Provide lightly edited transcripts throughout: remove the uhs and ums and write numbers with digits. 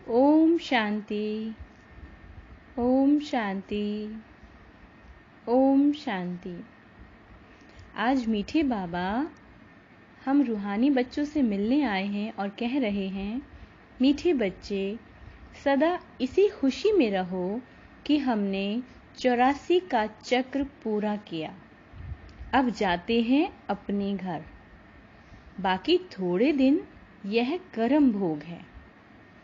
ओम शांति, ओम शांति, ओम शांति। आज मीठे बाबा हम रूहानी बच्चों से मिलने आए हैं और कह रहे हैं, मीठे बच्चे सदा इसी खुशी में रहो कि हमने 84 का चक्र पूरा किया। अब जाते हैं अपने घर। बाकी थोड़े दिन यह कर्म भोग है।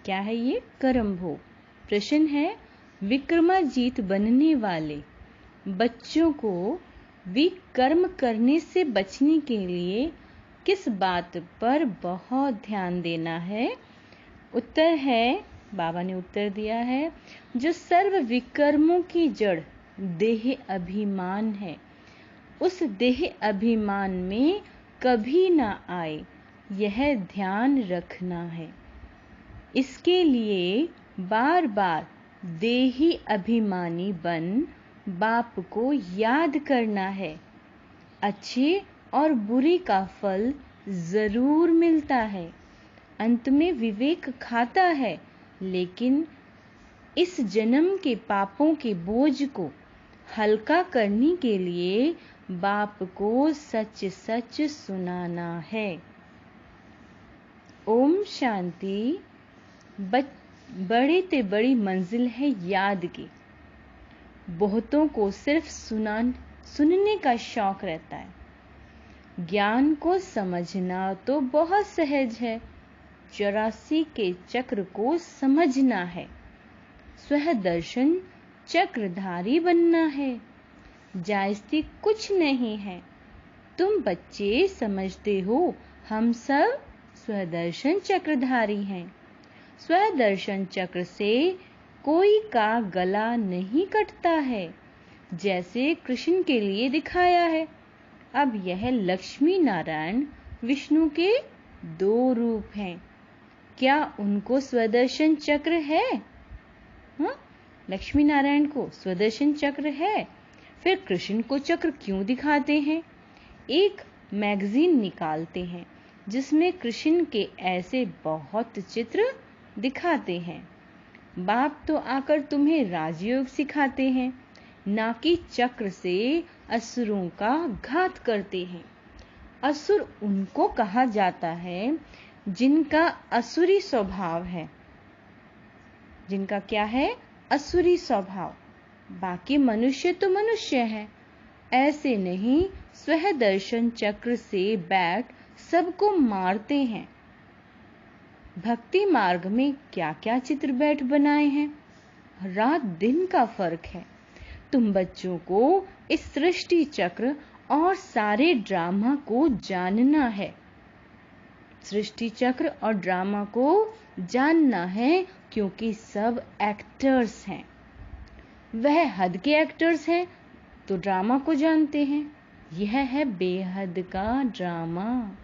क्या है ये कर्म भोग? प्रश्न है, विक्रमाजीत बनने वाले बच्चों को विकर्म करने से बचने के लिए किस बात पर बहुत ध्यान देना है? उत्तर है, बाबा ने उत्तर दिया है, जो सर्व विकर्मों की जड़ देह अभिमान है, उस देह अभिमान में कभी ना आए, यह ध्यान रखना है। इसके लिए बार बार देही अभिमानी बन बाप को याद करना है। अच्छे और बुरे का फल जरूर मिलता है। अंत में विवेक खाता है, लेकिन इस जन्म के पापों के बोझ को हल्का करने के लिए बाप को सच सच सुनाना है। ओम शांति। बड़े ते बड़ी मंजिल है याद की। बहुतों को सिर्फ सुनने का शौक रहता है। ज्ञान को समझना तो बहुत सहज है। 84 के चक्र को समझना है। स्वह दर्शन चक्रधारी बनना है। जायज़ती कुछ नहीं है। तुम बच्चे समझते हो, हम सब स्वदर्शन चक्रधारी हैं। स्वदर्शन चक्र से कोई का गला नहीं कटता है, जैसे कृष्ण के लिए दिखाया है। अब यह लक्ष्मी नारायण विष्णु के 2 रूप हैं। क्या उनको स्वदर्शन चक्र है? लक्ष्मी नारायण को स्वदर्शन चक्र है, फिर कृष्ण को चक्र क्यों दिखाते हैं? एक मैगजीन निकालते हैं जिसमें कृष्ण के ऐसे बहुत चित्र दिखाते हैं। बाप तो आकर तुम्हें राजयोग सिखाते हैं, ना कि चक्र से असुरों का घात करते हैं। असुर उनको कहा जाता है जिनका असुरी स्वभाव है। जिनका क्या है? असुरी स्वभाव। बाकी मनुष्य तो मनुष्य है। ऐसे नहीं, स्वह दर्शन चक्र से बैठ सबको मारते हैं। भक्ति मार्ग में क्या क्या चित्र बैठ बनाए हैं, रात दिन का फर्क है। तुम बच्चों को इस सृष्टि चक्र और सारे ड्रामा को जानना है। सृष्टि चक्र और ड्रामा को जानना है, क्योंकि सब एक्टर्स हैं। वह हद के एक्टर्स हैं तो ड्रामा को जानते हैं। यह है बेहद का ड्रामा।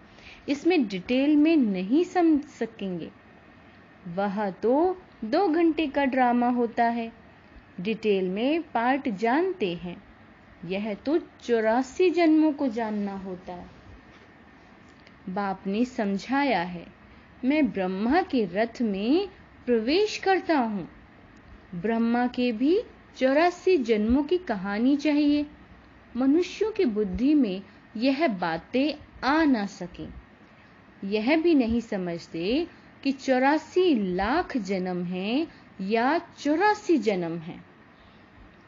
इसमें डिटेल में नहीं समझ सकेंगे। वह तो 2 घंटे का ड्रामा होता है। डिटेल में पार्ट जानते हैं। यह तो 84 जन्मों को जानना होता है। बाप ने समझाया है, मैं ब्रह्मा के रथ में प्रवेश करता हूँ। ब्रह्मा के भी 84 जन्मों की कहानी चाहिए। मनुष्यों की बुद्धि में यह बातें आ ना सके। यह भी नहीं समझते कि 84 लाख जन्म हैं या 84 जन्म हैं।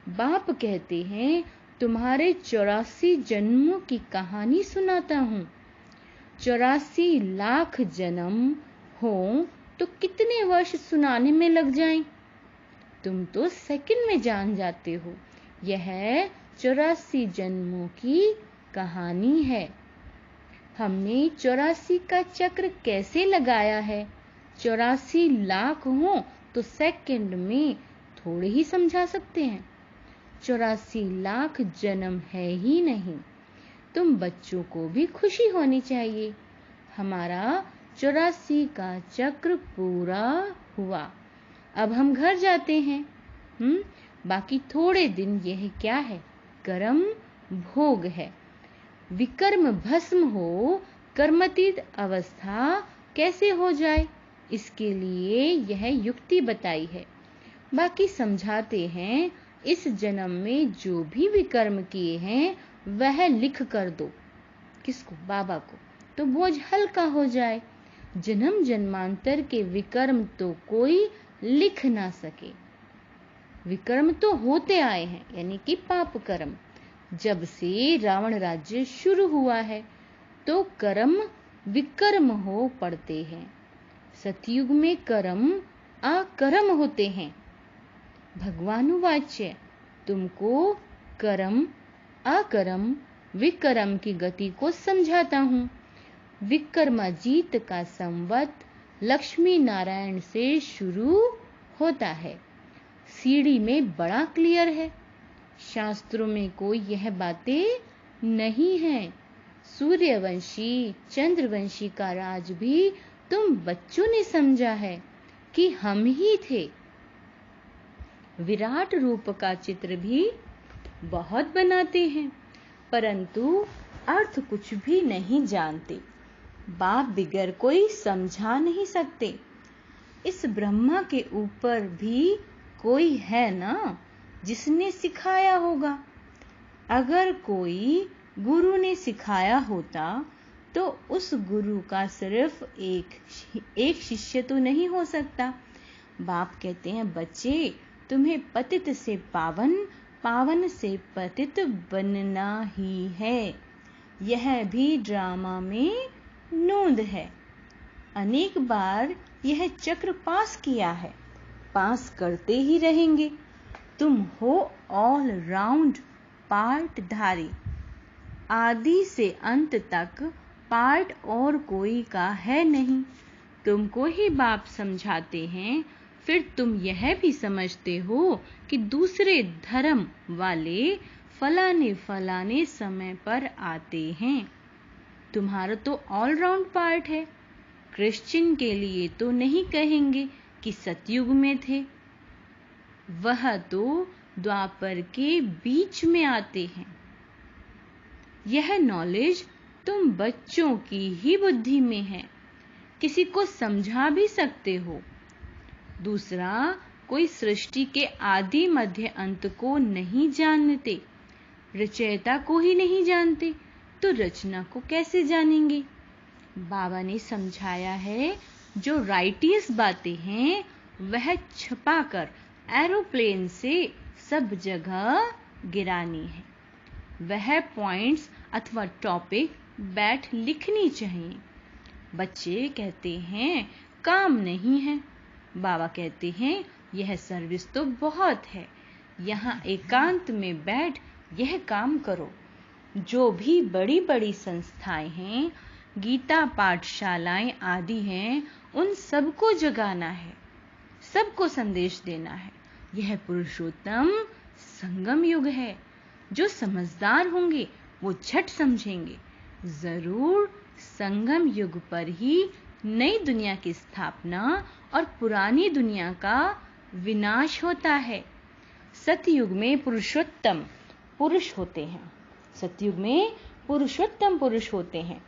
बाप कहते हैं, तुम्हारे 84 जन्मों की कहानी सुनाता हूँ। 84 लाख जन्म हो तो कितने वर्ष सुनाने में लग जाएं? तुम तो सेकंड में जान जाते हो। यह 84 जन्मों की कहानी है। हमने 84 का चक्र कैसे लगाया है? 84 लाख हो तो सेकंड में थोड़े ही समझा सकते हैं। 84 लाख जन्म है ही नहीं। तुम बच्चों को भी खुशी होनी चाहिए। हमारा 84 का चक्र पूरा हुआ। अब हम घर जाते हैं। बाकी थोड़े दिन यह क्या है? कर्म भोग है। विकर्म भस्म हो, कर्मातीत अवस्था कैसे हो जाए? इसके लिए यह युक्ति बताई है। बाकी समझाते हैं, इस जन्म में जो भी विकर्म किए हैं वह लिख कर दो। किसको? बाबा को, तो बोझ हल्का हो जाए। जन्म जन्मांतर के विकर्म तो कोई लिख ना सके। विकर्म तो होते आए हैं, यानी कि पाप कर्म। जब से रावण राज्य शुरू हुआ है तो कर्म विकर्म हो पड़ते हैं। सतयुग में कर्म अकर्म होते हैं। भगवानुवाच्य, तुमको कर्म अकर्म विकर्म की गति को समझाता हूँ। विक्रमाजीत का संवत लक्ष्मी नारायण से शुरू होता है। सीढ़ी में बड़ा क्लियर है। शास्त्रों में कोई यह बातें नहीं है। सूर्यवंशी चंद्रवंशी का राज भी तुम बच्चों ने समझा है कि हम ही थे। विराट रूप का चित्र भी बहुत बनाते हैं, परंतु अर्थ कुछ भी नहीं जानते। बाप बिगर कोई समझा नहीं सकते। इस ब्रह्मा के ऊपर भी कोई है ना जिसने सिखाया होगा। अगर कोई गुरु ने सिखाया होता तो उस गुरु का सिर्फ एक शिष्य तो नहीं हो सकता। बाप कहते हैं, बच्चे, तुम्हें पतित से पावन, पावन से पतित बनना ही है। यह भी ड्रामा में नोंद है। अनेक बार यह चक्र पास किया है, पास करते ही रहेंगे। तुम हो ऑल राउंड पार्टधारी। आदि से अंत तक पार्ट और कोई का है नहीं। तुमको ही बाप समझाते हैं, फिर तुम यह भी समझते हो कि दूसरे धर्म वाले फलाने फलाने समय पर आते हैं। तुम्हारा तो ऑल राउंड पार्ट है। क्रिश्चियन के लिए तो नहीं कहेंगे कि सतयुग में थे, वह तो द्वापर के बीच में आते हैं। यह नॉलेज तुम बच्चों की ही बुद्धि में है, किसी को समझा भी सकते हो। दूसरा, कोई सृष्टि के आदि मध्य अंत को नहीं जानते, रचयिता को ही नहीं जानते, तो रचना को कैसे जानेंगे? बाबा ने समझाया है, जो राइटियस बातें हैं वह छपाकर एरोप्लेन से सब जगह गिरानी है। वह पॉइंट्स अथवा टॉपिक बैठ लिखनी चाहिए। बच्चे कहते हैं काम नहीं है। बाबा कहते हैं यह सर्विस तो बहुत है। यहाँ एकांत में बैठ यह काम करो। जो भी बड़ी बड़ी संस्थाएं हैं, गीता पाठशालाएं आदि हैं, उन सबको जगाना है, सबको संदेश देना है। यह पुरुषोत्तम संगम युग है। जो समझदार होंगे वो झट समझेंगे। जरूर संगम युग पर ही नई दुनिया की स्थापना और पुरानी दुनिया का विनाश होता है। सतयुग में पुरुषोत्तम पुरुष होते हैं। सतयुग में पुरुषोत्तम पुरुष होते हैं।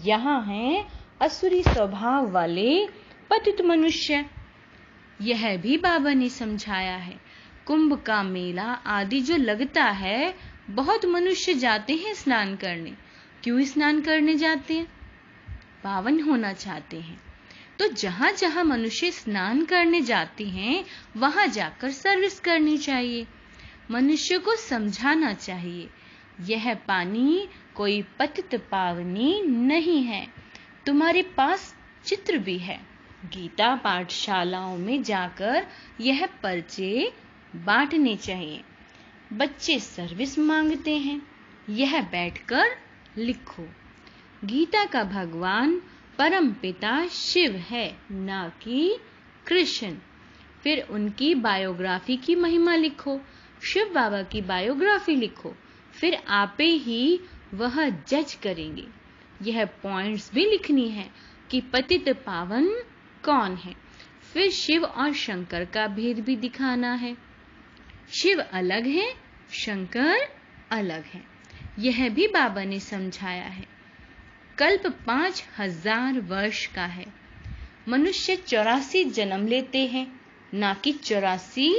यहाँ हैं असुरी स्वभाव वाले पतित मनुष्य। यह भी बाबा ने समझाया है। कुंभ का मेला आदि जो लगता है, बहुत मनुष्य जाते हैं स्नान करने। क्यों स्नान करने जाते हैं? पावन होना चाहते हैं। तो जहां जहां मनुष्य स्नान करने जाते हैं, वहां जाकर सर्विस करनी चाहिए। मनुष्य को समझाना चाहिए, यह पानी कोई पतित पावनी नहीं है। तुम्हारे पास चित्र भी है। गीता पाठशालाओं में जाकर यह पर्चे बांटने चाहिए। बच्चे सर्विस मांगते हैं, यह बैठकर लिखो। गीता का भगवान परम पिता शिव है, ना कि कृष्ण। फिर उनकी बायोग्राफी की महिमा लिखो। शिव बाबा की बायोग्राफी लिखो, फिर आपे ही वह जज करेंगे। यह पॉइंट्स भी लिखनी है कि पतित पावन कौन है। फिर शिव और शंकर का भेद भी दिखाना है। शिव अलग है, शंकर अलग है। यह भी बाबा ने समझाया है। कल्प 5000 वर्ष का है। मनुष्य 84 जन्म लेते हैं, ना कि 84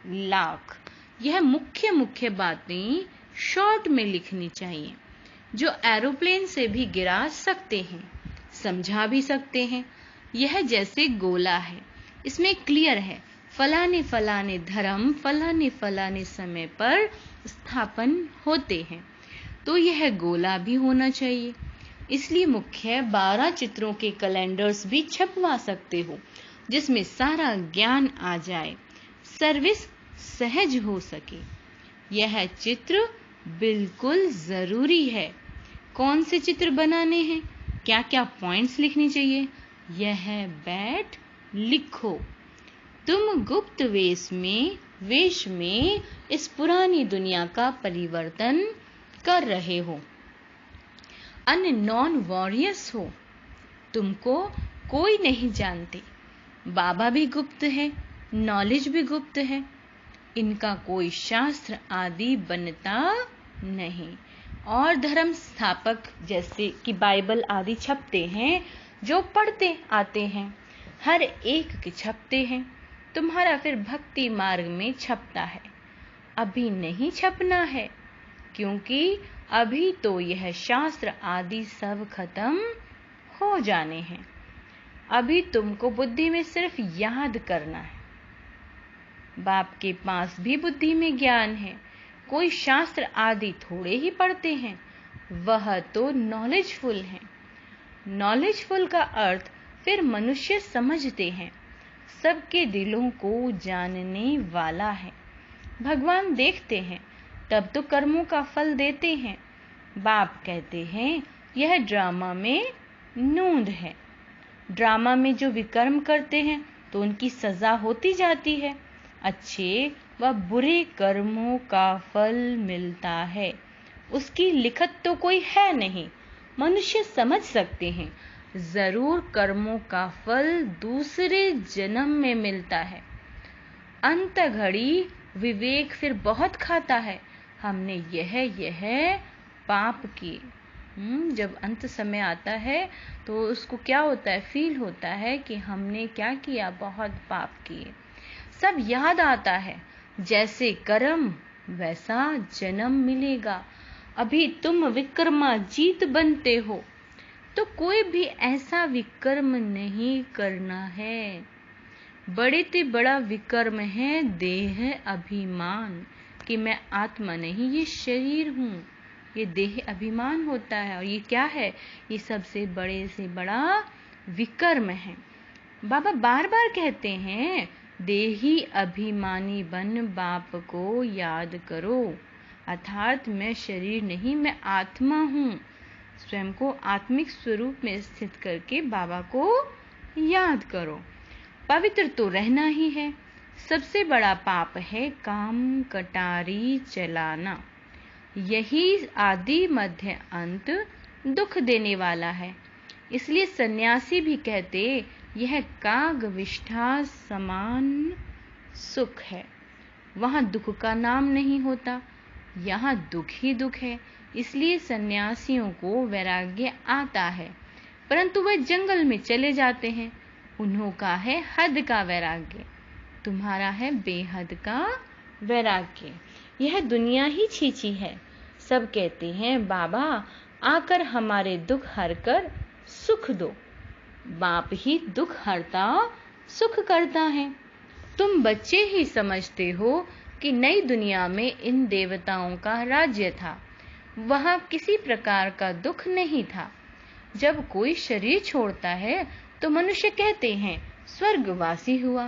लाख। यह मुख्य बातें शॉर्ट में लिखनी चाहिए, जो एरोप्लेन से भी गिरा सकते हैं, समझा भी सकते हैं। यह जैसे गोला है, इसमें क्लियर है फलाने फलाने धर्म फलाने फलाने समय पर स्थापन होते हैं, तो यह गोला भी होना चाहिए। इसलिए मुख्य 12 चित्रों के कैलेंडर्स भी छपवा सकते हो, जिसमें सारा ज्ञान आ जाए, सर्विस सहज हो सके। यह चित्र बिल्कुल जरूरी है। कौन से चित्र बनाने हैं, क्या क्या पॉइंट्स लिखने चाहिए, यह बैठ लिखो। तुम गुप्त वेश में इस पुरानी दुनिया का परिवर्तन कर रहे हो। अननोन वॉरियर्स हो, तुमको कोई नहीं जानते। बाबा भी गुप्त है, नॉलेज भी गुप्त है। इनका कोई शास्त्र आदि बनता नहीं। और धर्म स्थापक जैसे कि बाइबल आदि छपते हैं, जो पढ़ते आते हैं, हर एक के छपते हैं। तुम्हारा फिर भक्ति मार्ग में छपता है। अभी नहीं छपना है, क्योंकि अभी तो यह शास्त्र आदि सब खत्म हो जाने हैं। अभी तुमको बुद्धि में सिर्फ याद करना है। बाप के पास भी बुद्धि में ज्ञान है। कोई शास्त्र आदि थोड़े ही पढ़ते हैं, वह तो नॉलेजफुल है। नॉलेजफुल का अर्थ फिर मनुष्य समझते हैं, सबके दिलों को जानने वाला है। भगवान देखते हैं, तब तो कर्मों का फल देते हैं। बाप कहते हैं यह ड्रामा में नोंद है। ड्रामा में जो विकर्म करते हैं तो उनकी सजा होती जाती है। अच्छे व बुरे कर्मों का फल मिलता है। उसकी लिखत तो कोई है नहीं, मनुष्य समझ सकते हैं। जरूर कर्मों का फल दूसरे जन्म में मिलता है। अंत घड़ी विवेक फिर बहुत खाता है, हमने यह पाप किए। जब अंत समय आता है तो उसको क्या होता है, फील होता है कि हमने क्या किया, बहुत पाप किए। सब याद आता है। जैसे कर्म वैसा जन्म मिलेगा। अभी तुम विक्रमाजीत बनते हो, तो कोई भी ऐसा विकर्म नहीं करना है। बड़े ते बड़ा विकर्म है देह अभिमान, कि मैं आत्मा नहीं, ये शरीर हूँ। ये देह अभिमान होता है, और ये क्या है, ये सबसे बड़े से बड़ा विकर्म है। बाबा बार बार कहते हैं, देही अभिमानी बन बाप को याद करो। अर्थात मैं शरीर नहीं, मैं आत्मा हूँ। स्वयं को आत्मिक स्वरूप में स्थित करके बाबा को याद करो। पवित्र तो रहना ही है। सबसे बड़ा पाप है काम कटारी चलाना। यही आदि मध्य अंत दुख देने वाला है। इसलिए सन्यासी भी कहते यह कागविष्ठा समान सुख है। वहां दुख का नाम नहीं होता, यहाँ दुख ही दुख है। इसलिए सन्यासियों को वैराग्य आता है, परंतु वह जंगल में चले जाते हैं। उन्हों का है हद का वैराग्य, तुम्हारा है बेहद का वैराग्य। यह दुनिया ही छीछी है। सब कहते हैं बाबा आकर हमारे दुख हर कर सुख दो। बाप ही दुख हरता सुख करता है। तुम बच्चे ही समझते हो कि नई दुनिया में इन देवताओं का राज्य था, वहां किसी प्रकार का दुख नहीं था। जब कोई शरीर छोड़ता है तो मनुष्य कहते हैं स्वर्गवासी हुआ,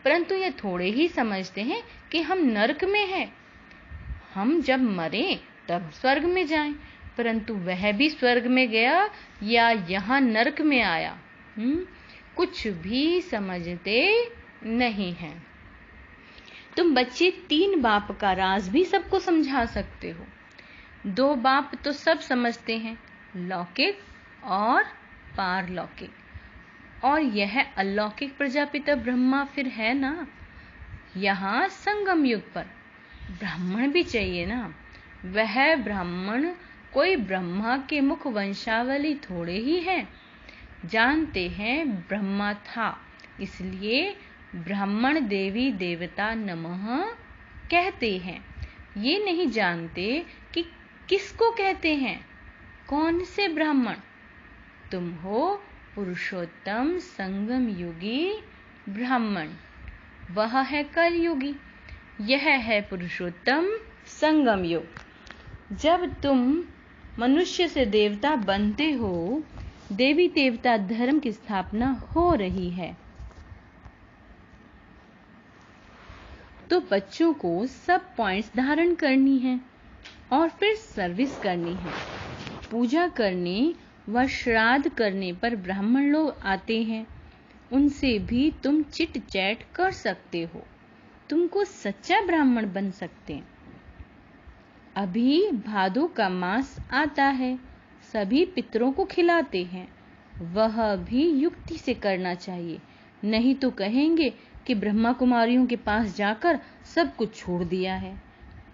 परंतु ये थोड़े ही समझते हैं कि हम नरक में हैं। हम जब मरें तब स्वर्ग में जाएं, परंतु वह भी स्वर्ग में गया या यहाँ नरक में आया, कुछ भी समझते नहीं हैं। तुम बच्चे 3 बाप का राज भी सबको समझा सकते हो। 2 बाप तो सब समझते हैं, लौकिक और पारलौकिक। और यह अलौकिक प्रजापिता ब्रह्मा फिर है ना। यहाँ संगम युग पर ब्राह्मण भी चाहिए ना। वह ब्राह्मण कोई ब्रह्मा के मुख वंशावली थोड़े ही है। जानते हैं ब्रह्मा था, इसलिए ब्राह्मण देवी देवता नमः कहते हैं। ये नहीं जानते कि किसको कहते हैं, कौन से ब्राह्मण। तुम हो पुरुषोत्तम संगम युगी ब्राह्मण, वह है कलयुगी, यह है पुरुषोत्तम संगम युग। जब तुम मनुष्य से देवता बनते हो, देवी देवता धर्म की स्थापना हो रही है, तो बच्चों को सब पॉइंट्स धारण करनी है और फिर सर्विस करनी है। पूजा करने व श्राद्ध करने पर ब्राह्मण लोग आते हैं, उनसे भी तुम चिट चैट कर सकते हो, तुमको सच्चा ब्राह्मण बन सकते हैं। अभी भादो का मास आता है, सभी पितरों को खिलाते हैं, वह भी युक्ति से करना चाहिए, नहीं तो कहेंगे कि ब्रह्मा कुमारियों के पास जाकर सब कुछ छोड़ दिया है।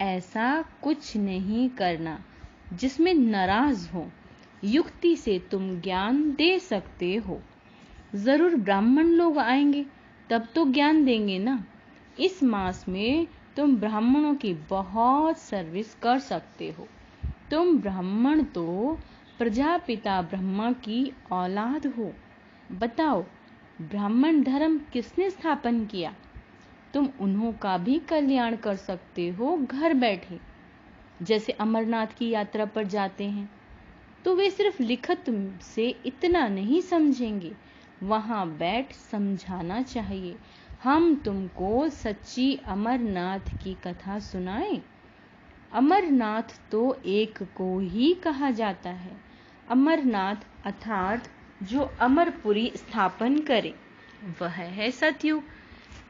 ऐसा कुछ नहीं करना जिसमें नाराज हो, युक्ति से तुम ज्ञान दे सकते हो। जरूर ब्राह्मण लोग आएंगे तब तो ज्ञान देंगे ना। इस मास में तुम ब्राह्मणों की बहुत सर्विस कर सकते हो। तुम ब्राह्मण तो प्रजापिता ब्रह्मा की औलाद हो। बताओ, ब्राह्मण धर्म किसने स्थापन किया? तुम उन्हों का भी कल्याण कर सकते हो घर बैठे। जैसे अमरनाथ की यात्रा पर जाते हैं तो वे सिर्फ लिखत से इतना नहीं समझेंगे, वहां बैठ समझाना चाहिए। हम तुमको सच्ची अमरनाथ की कथा सुनाएं। अमरनाथ तो एक को ही कहा जाता है। अमरनाथ अर्थात जो अमरपुरी स्थापन करे, वह है सतयुग।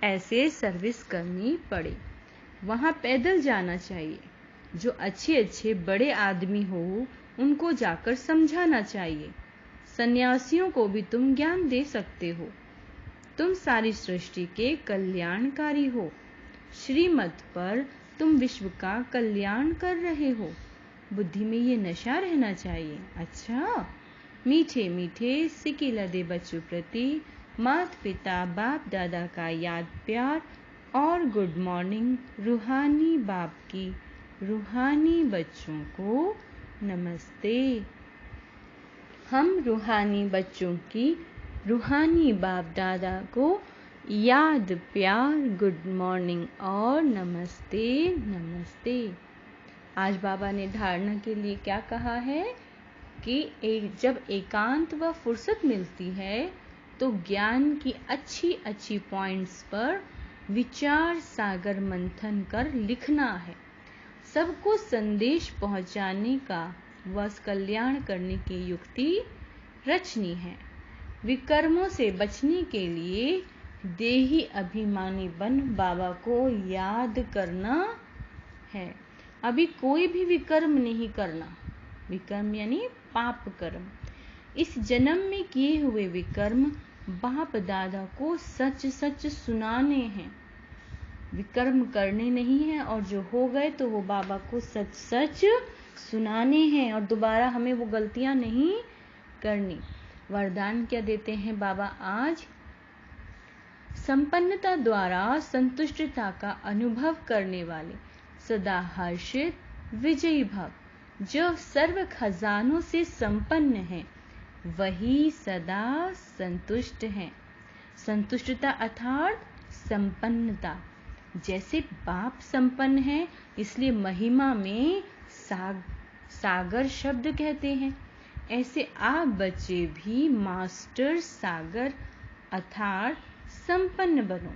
ऐसे सर्विस करनी पड़े, वहां पैदल जाना चाहिए। जो अच्छे अच्छे बड़े आदमी हो, उनको जाकर समझाना चाहिए। सन्यासियों को भी तुम ज्ञान दे सकते हो। तुम सारी सृष्टि के कल्याणकारी हो। श्रीमत पर तुम विश्व का कल्याण कर रहे हो। बुद्धि में ये नशा रहना चाहिए। अच्छा, मीठे मीठे सिक्के लदे बच्चों प्रति माता पिता बाप दादा का याद प्यार और गुड मॉर्निंग रूहानी बाप की रूहानी बच्चों को नमस्ते। हम रूहानी बच्चों की रूहानी बाप दादा को याद प्यार गुड मॉर्निंग और नमस्ते नमस्ते। आज बाबा ने धारणा के लिए क्या कहा है कि जब एकांत व फुर्सत मिलती है तो ज्ञान की अच्छी अच्छी पॉइंट्स पर विचार सागर मंथन कर लिखना है। सबको संदेश पहुंचाने का व कल्याण करने की युक्ति रचनी है। विकर्मों से बचने के लिए देही अभिमानी बन बाबा को याद करना है। अभी कोई भी विकर्म नहीं करना। विकर्म यानी पाप कर्म। इस जन्म में किए हुए विकर्म बाप दादा को सच सच सुनाने हैं। विकर्म करने नहीं है, और जो हो गए तो वो बाबा को सच सच सुनाने हैं और दोबारा हमें वो गलतियां नहीं करनी। वरदान क्या देते हैं बाबा आज? संपन्नता द्वारा संतुष्टता का अनुभव करने वाले सदा हर्षित विजयी भव। जो सर्व खजानों से संपन्न है वही सदा संतुष्ट है। संतुष्टता अर्थात संपन्नता। जैसे बाप संपन्न है, इसलिए महिमा में सागर शब्द कहते हैं। ऐसे आप बच्चे भी मास्टर सागर अर्थात संपन्न बनो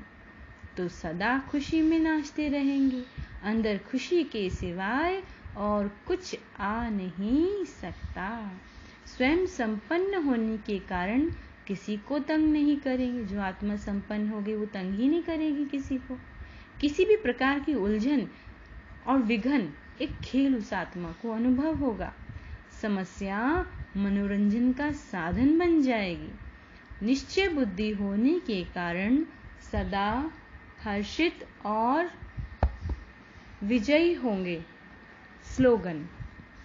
तो सदा खुशी में नाचते रहेंगे। अंदर खुशी के सिवाय और कुछ आ नहीं सकता। स्वयं संपन्न होने के कारण किसी को तंग नहीं करेंगे। जो आत्मा संपन्न होगी वो तंग ही नहीं करेगी किसी को। किसी भी प्रकार की उलझन और विघन एक खेल उस आत्मा को अनुभव होगा। समस्या मनोरंजन का साधन बन जाएगी। निश्चय बुद्धि होने के कारण सदा हर्षित और विजयी होंगे। स्लोगन: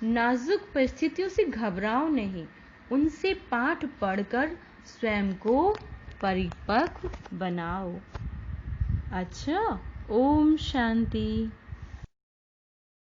नाजुक परिस्थितियों से घबराओ नहीं, उनसे पाठ पढ़कर स्वयं को परिपक्व बनाओ। अच्छा, ओम शांति।